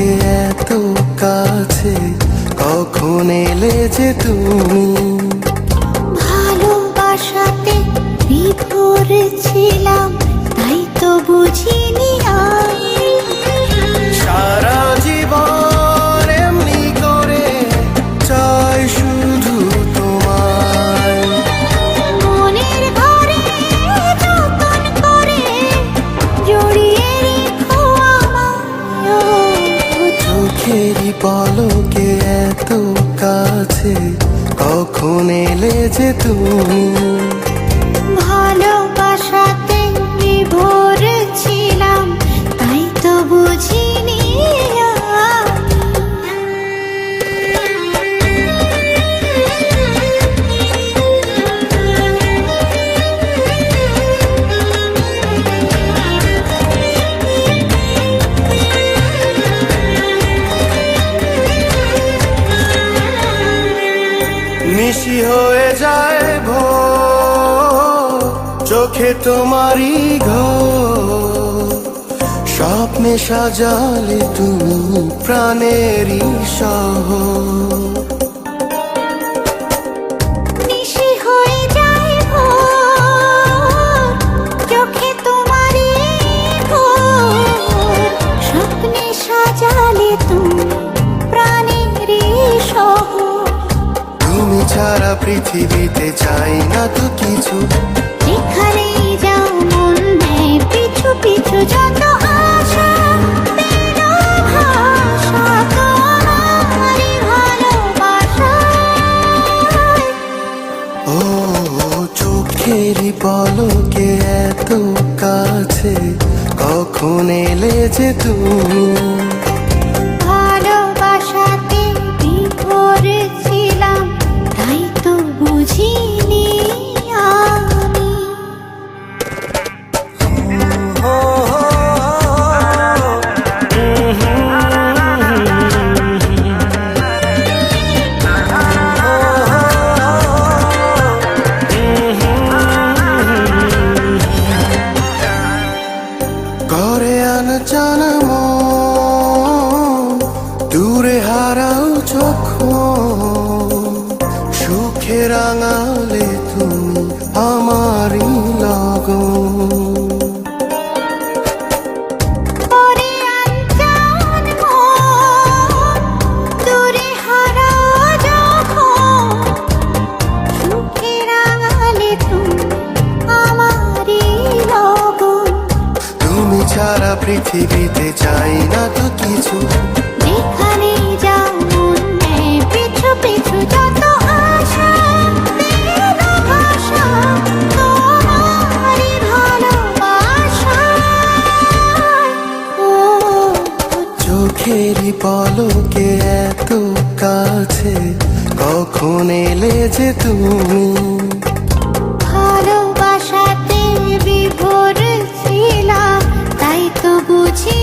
পলকে এত কাছে, কখন এলে যে তুমি? ভালোবাসাতে বিভোর ছিলাম, তাই তো বুঝিনি সারা জীবন এমনি করে চাই শুধু তোমায়। মনের ঘরে যতন করে জড়িয়ে রেখো আমায়। চোখেরই পলকে এত কাছে, কখন এলে যে তুমি? ভালোবাসাতে বিভোর ছিলাম, তাই তো বুঝিনি নিশি হয়ে যায় ভোর, চোখে তোমারই ঘর, স্বপ্নে সাজালে তুমি প্রাণেরই শহর। নিশি হয়ে যায় ভোর, চোখে তোমারই ঘোর, স্বপ্নে সাজালে তুমি প্রাণেরই শহর। তুমি ছাড়া পৃথিবীতে চাই না তো কিছু, যেখানেই যাও মন নেয় পিছু পিছু। যত আশা পেল ভাষা তোমারই ভালোবাসায়। ও চোখেরই পলকে এত কাছে, কখন এলে যে তুমি? ভালোবাসাতে বিভোর ছিলাম, তাই তো বুঝিনি আমি। করে আনচানা মন, দূরে হারাও যখন, সুখে রাঙালে তুমি আমারই লগন। পরে আনজান মন, দূরে হারাও যখন, সুখে রাঙালে তুমি আমারই লগন। তুমি ছাড়া পৃথিবীতে চাই না তো কিছু, যেখানেই যাও মন নেয় পিছু পিছু। যত আশা পেল ভাষা তোমারই ভালোবাসায়। ও চোখেরই পলকে এত কাছে, কখন এলে যে তুমি? ভালোবাসাতে বিভোর ছিলাম, তাই তো বুঝি